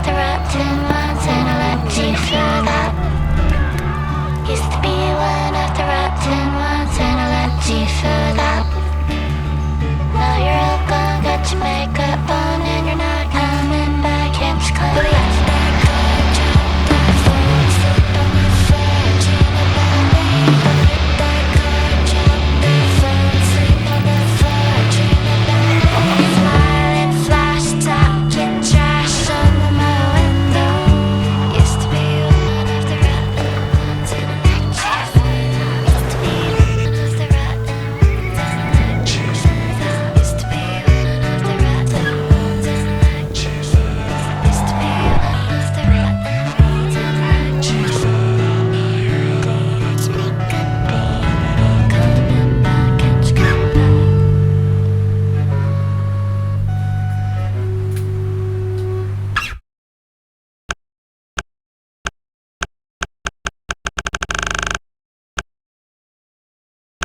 the rotten ones and I let you feel that. Used to be one of the rotten ones and I let you feel